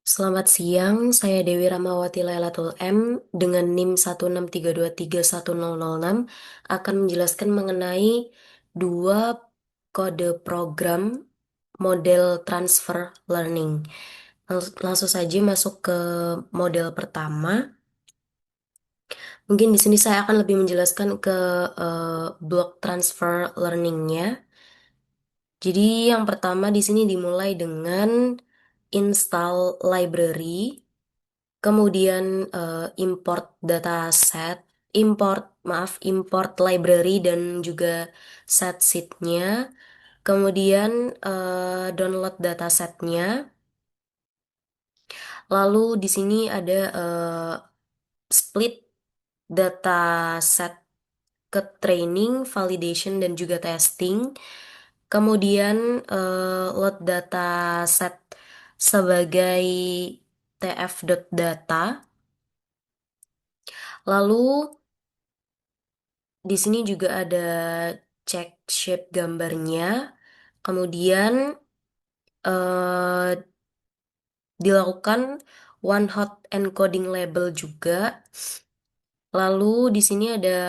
Selamat siang, saya Dewi Ramawati Lailatul M dengan NIM 163231006 akan menjelaskan mengenai dua kode program model transfer learning. Langsung saja masuk ke model pertama. Mungkin di sini saya akan lebih menjelaskan ke block transfer learningnya. Jadi yang pertama di sini dimulai dengan install library. Kemudian import dataset, import library dan juga set sheet-nya. Kemudian download datasetnya. Lalu di sini ada split dataset ke training, validation dan juga testing. Kemudian load dataset sebagai tf.data. Lalu di sini juga ada check shape gambarnya. Kemudian eh, dilakukan one hot encoding label juga. Lalu di sini ada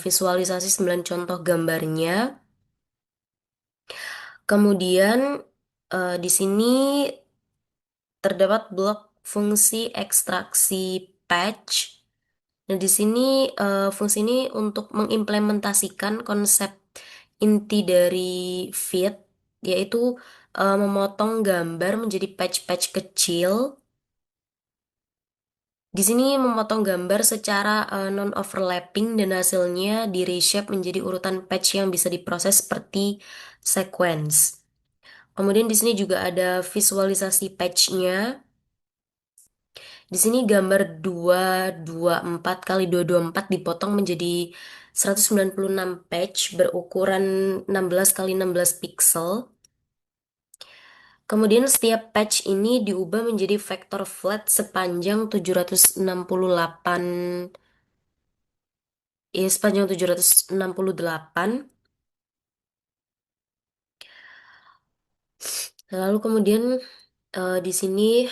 visualisasi 9 contoh gambarnya. Kemudian di sini terdapat blok fungsi ekstraksi patch. Nah, di sini fungsi ini untuk mengimplementasikan konsep inti dari Fit, yaitu memotong gambar menjadi patch-patch kecil. Di sini memotong gambar secara non-overlapping dan hasilnya di reshape menjadi urutan patch yang bisa diproses seperti sequence. Kemudian di sini juga ada visualisasi patch-nya. Di sini gambar 224 kali 224 dipotong menjadi 196 patch berukuran 16 kali 16 pixel. Kemudian setiap patch ini diubah menjadi vektor flat sepanjang 768, sepanjang 768. Lalu kemudian di sini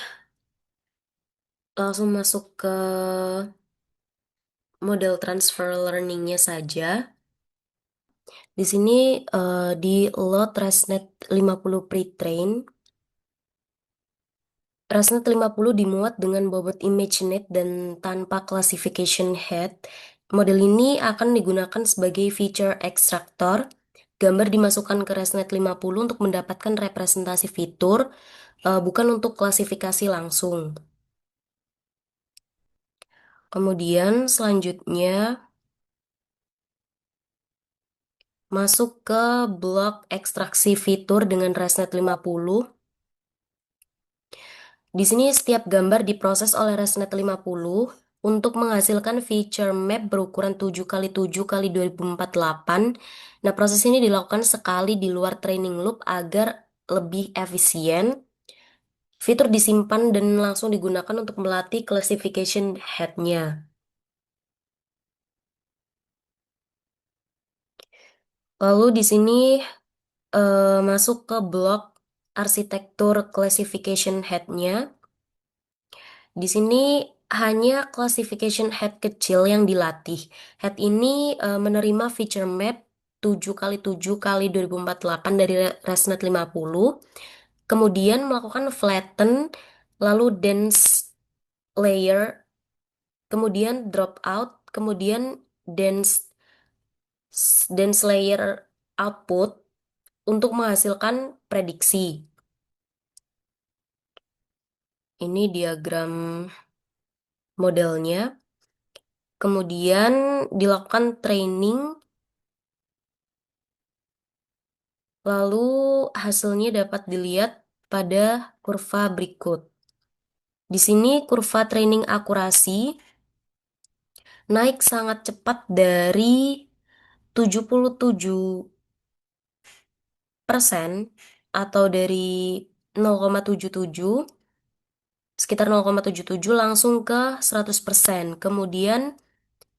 langsung masuk ke model transfer learningnya saja. Di sini di load ResNet 50 pre-train. ResNet 50 dimuat dengan bobot ImageNet dan tanpa classification head. Model ini akan digunakan sebagai feature extractor. Gambar dimasukkan ke ResNet 50 untuk mendapatkan representasi fitur, bukan untuk klasifikasi langsung. Kemudian selanjutnya masuk ke blok ekstraksi fitur dengan ResNet 50. Di sini setiap gambar diproses oleh ResNet 50 untuk menghasilkan feature map berukuran 7 kali 7 kali 2048. Nah, proses ini dilakukan sekali di luar training loop agar lebih efisien. Fitur disimpan dan langsung digunakan untuk melatih classification head-nya. Lalu di sini masuk ke blok arsitektur classification head-nya. Di sini hanya classification head kecil yang dilatih. Head ini menerima feature map 7 kali 7 kali 2048 dari ResNet 50. Kemudian melakukan flatten, lalu dense layer, kemudian drop out, kemudian dense dense layer output untuk menghasilkan prediksi. Ini diagram modelnya. Kemudian dilakukan training, lalu hasilnya dapat dilihat pada kurva berikut. Di sini kurva training akurasi naik sangat cepat dari 77% atau dari 0,77, sekitar 0,77 langsung ke 100%. Kemudian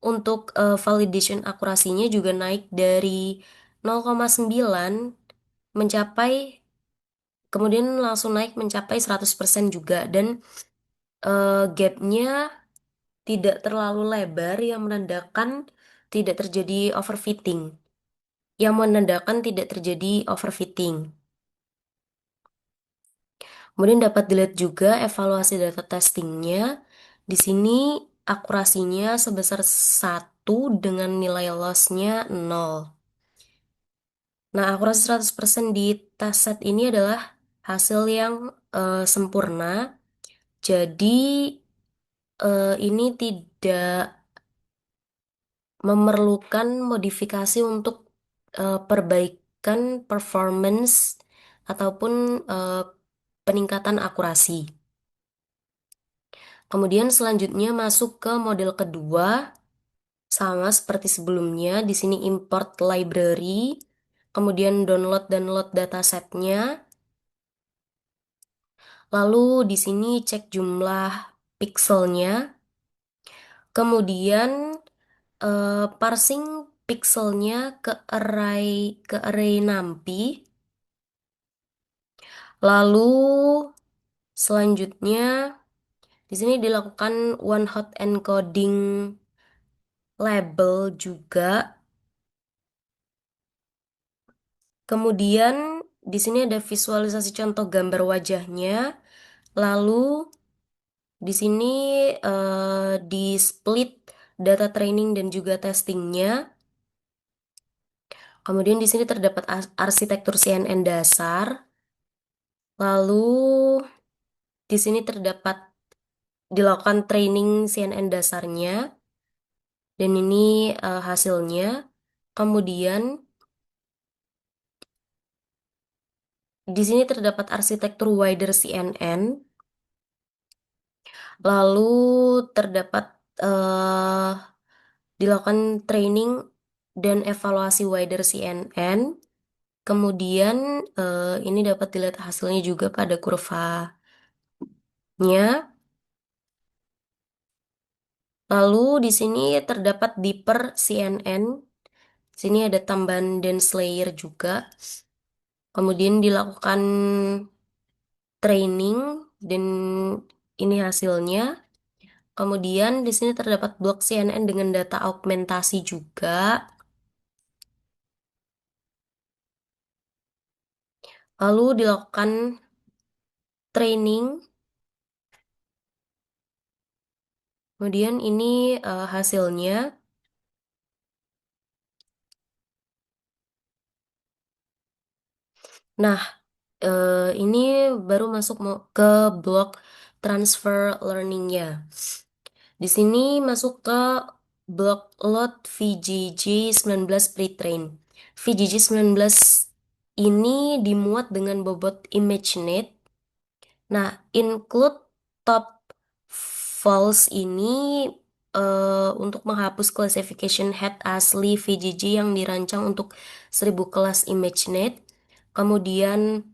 untuk validation akurasinya juga naik dari 0,9 mencapai kemudian langsung naik mencapai 100% juga, dan gapnya tidak terlalu lebar yang menandakan tidak terjadi overfitting. Yang menandakan tidak terjadi overfitting. Kemudian dapat dilihat juga evaluasi data testingnya. Di sini akurasinya sebesar 1 dengan nilai lossnya 0. Nah, akurasi 100% di test set ini adalah hasil yang sempurna. Jadi, ini tidak memerlukan modifikasi untuk perbaikan performance ataupun eh, peningkatan akurasi. Kemudian selanjutnya masuk ke model kedua, sama seperti sebelumnya. Di sini import library, kemudian download datasetnya, lalu di sini cek jumlah pixelnya, kemudian parsing pixelnya ke array NumPy, lalu selanjutnya di sini dilakukan one hot encoding label juga. Kemudian di sini ada visualisasi contoh gambar wajahnya. Lalu di sini di split data training dan juga testingnya. Kemudian di sini terdapat arsitektur CNN dasar. Lalu di sini terdapat dilakukan training CNN dasarnya. Dan ini hasilnya. Kemudian di sini terdapat arsitektur wider CNN. Lalu terdapat eh, dilakukan training dan evaluasi wider CNN. Kemudian ini dapat dilihat hasilnya juga pada kurvanya. Lalu di sini terdapat deeper CNN. Sini ada tambahan dense layer juga. Kemudian dilakukan training dan ini hasilnya. Kemudian di sini terdapat blok CNN dengan data augmentasi juga. Lalu dilakukan training. Kemudian ini hasilnya. Nah, ini baru masuk ke blok transfer learningnya. Di sini masuk ke blok load VGG19 pre-train. VGG19 ini dimuat dengan bobot ImageNet. Nah, include top false ini untuk menghapus classification head asli VGG yang dirancang untuk 1000 kelas ImageNet. Kemudian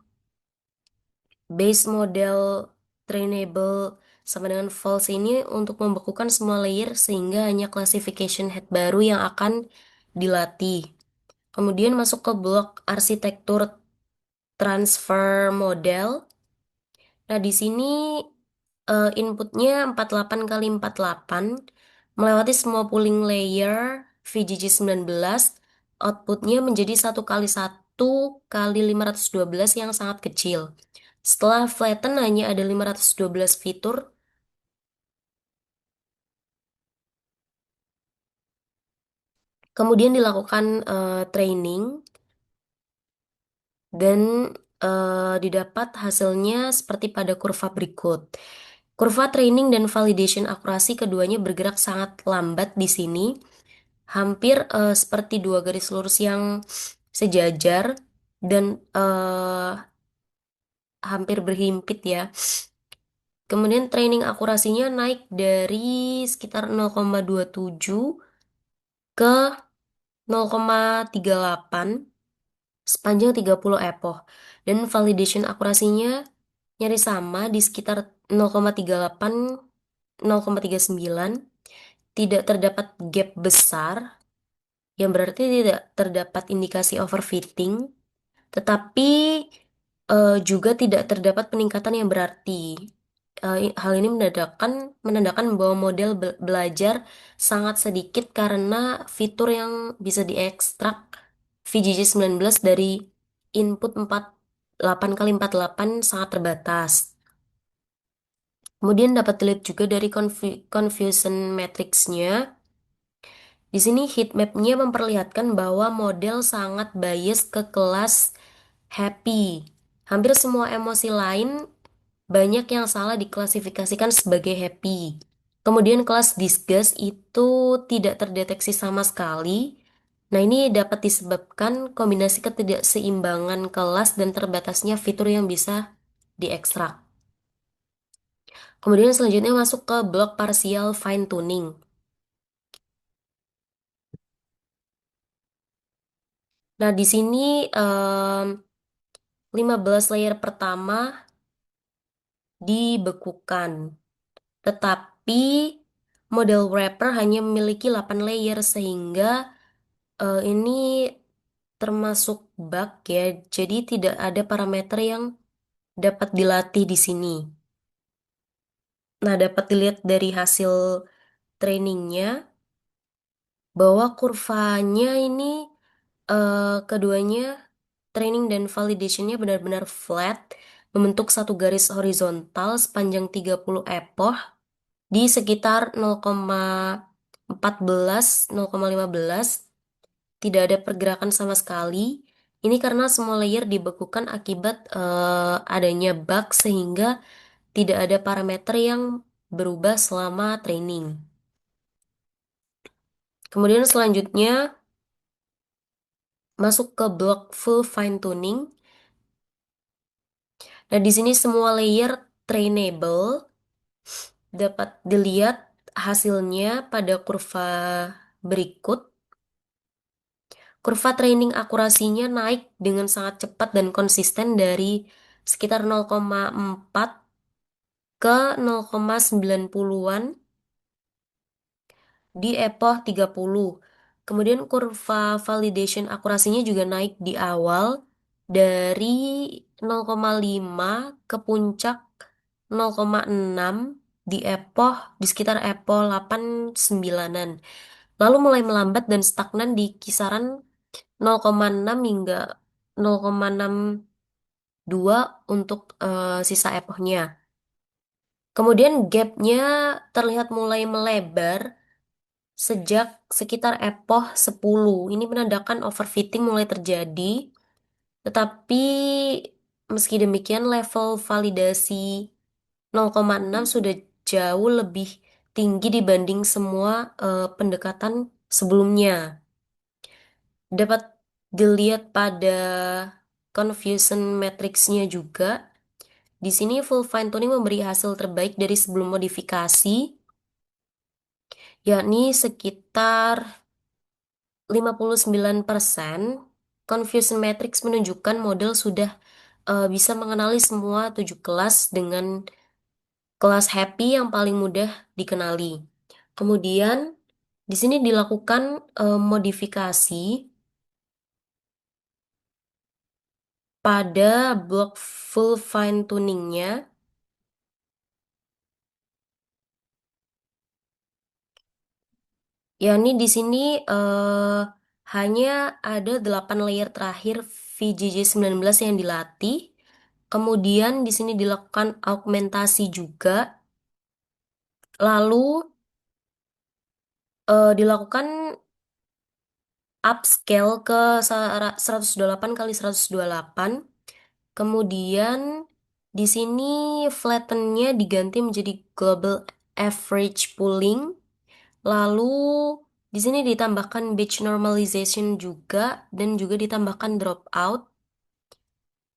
base model trainable sama dengan false ini untuk membekukan semua layer sehingga hanya classification head baru yang akan dilatih. Kemudian masuk ke blok arsitektur transfer model. Nah, di sini inputnya 48 kali 48 melewati semua pooling layer VGG19. Outputnya menjadi 1 kali 1 kali 512 yang sangat kecil. Setelah flatten hanya ada 512 fitur. Kemudian dilakukan training dan didapat hasilnya seperti pada kurva berikut. Kurva training dan validation akurasi keduanya bergerak sangat lambat di sini, hampir seperti dua garis lurus yang sejajar dan hampir berhimpit ya. Kemudian training akurasinya naik dari sekitar 0,27 ke 0,38 sepanjang 30 epoch. Dan validation akurasinya nyaris sama di sekitar 0,38, 0,39. Tidak terdapat gap besar, yang berarti tidak terdapat indikasi overfitting. Tetapi Juga tidak terdapat peningkatan yang berarti. Hal ini menandakan bahwa model belajar sangat sedikit karena fitur yang bisa diekstrak VJJ 19 dari input 48 kali 48 sangat terbatas. Kemudian dapat dilihat juga dari confusion matrix-nya. Di sini heat map-nya memperlihatkan bahwa model sangat bias ke kelas happy. Hampir semua emosi lain banyak yang salah diklasifikasikan sebagai happy. Kemudian kelas disgust itu tidak terdeteksi sama sekali. Nah, ini dapat disebabkan kombinasi ketidakseimbangan kelas dan terbatasnya fitur yang bisa diekstrak. Kemudian selanjutnya masuk ke blok partial fine tuning. Nah, di sini em, 15 layer pertama dibekukan. Tetapi model wrapper hanya memiliki 8 layer sehingga ini termasuk bug ya. Jadi tidak ada parameter yang dapat dilatih di sini. Nah, dapat dilihat dari hasil trainingnya bahwa kurvanya ini keduanya training dan validationnya benar-benar flat, membentuk satu garis horizontal sepanjang 30 epoch di sekitar 0,14, 0,15. Tidak ada pergerakan sama sekali. Ini karena semua layer dibekukan akibat adanya bug sehingga tidak ada parameter yang berubah selama training. Kemudian selanjutnya masuk ke blok full fine tuning. Nah, di sini semua layer trainable dapat dilihat hasilnya pada kurva berikut. Kurva training akurasinya naik dengan sangat cepat dan konsisten dari sekitar 0,4 ke 0,90-an di epoch 30. Kemudian kurva validation akurasinya juga naik di awal dari 0,5 ke puncak 0,6 di epoch di sekitar epoch 89-an. Lalu mulai melambat dan stagnan di kisaran 0,6 hingga 0,62 untuk sisa epochnya. Kemudian gapnya terlihat mulai melebar sejak sekitar epoch 10. Ini menandakan overfitting mulai terjadi. Tetapi meski demikian level validasi 0,6 sudah jauh lebih tinggi dibanding semua pendekatan sebelumnya. Dapat dilihat pada confusion matrix-nya juga. Di sini full fine tuning memberi hasil terbaik dari sebelum modifikasi, yakni sekitar 59%. Confusion matrix menunjukkan model sudah bisa mengenali semua 7 kelas dengan kelas happy yang paling mudah dikenali. Kemudian di sini dilakukan modifikasi pada blok full fine tuningnya, yakni di sini hanya ada 8 layer terakhir VJJ 19 yang dilatih. Kemudian di sini dilakukan augmentasi juga. Lalu dilakukan upscale ke 128 kali 128. Kemudian di sini flattennya diganti menjadi global average pooling. Lalu di sini ditambahkan batch normalization juga dan juga ditambahkan dropout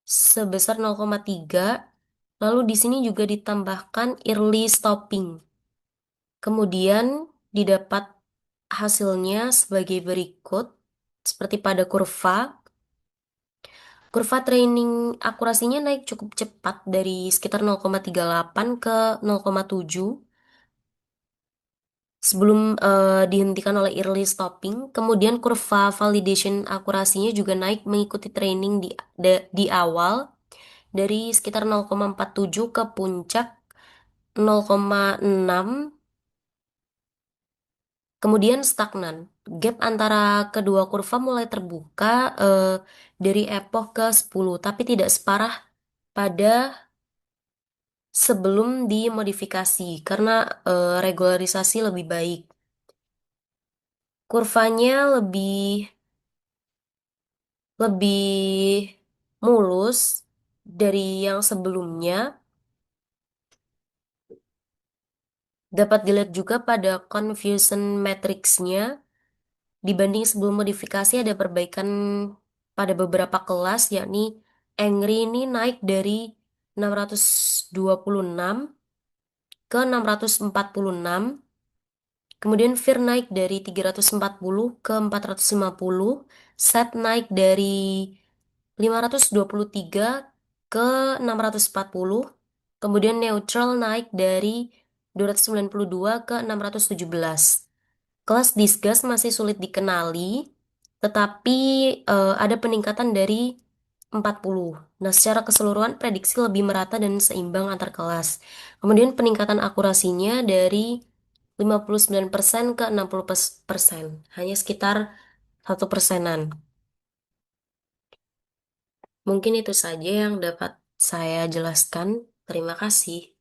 sebesar 0,3. Lalu di sini juga ditambahkan early stopping. Kemudian didapat hasilnya sebagai berikut seperti pada kurva. Kurva training akurasinya naik cukup cepat dari sekitar 0,38 ke 0,7 sebelum dihentikan oleh early stopping. Kemudian kurva validation akurasinya juga naik mengikuti training di awal, dari sekitar 0,47 ke puncak 0,6, kemudian stagnan. Gap antara kedua kurva mulai terbuka eh, dari epoch ke 10, tapi tidak separah pada sebelum dimodifikasi karena regularisasi lebih baik. Kurvanya lebih lebih mulus dari yang sebelumnya. Dapat dilihat juga pada confusion matrixnya. Dibanding sebelum modifikasi ada perbaikan pada beberapa kelas, yakni Angry ini naik dari 626 ke 646. Kemudian Fear naik dari 340 ke 450. Sad naik dari 523 ke 640. Kemudian Neutral naik dari 292 ke 617. Kelas Disgust masih sulit dikenali, tetapi ada peningkatan dari 40. Nah, secara keseluruhan prediksi lebih merata dan seimbang antar kelas. Kemudian peningkatan akurasinya dari 59% ke 60%, hanya sekitar 1%-an. Mungkin itu saja yang dapat saya jelaskan. Terima kasih.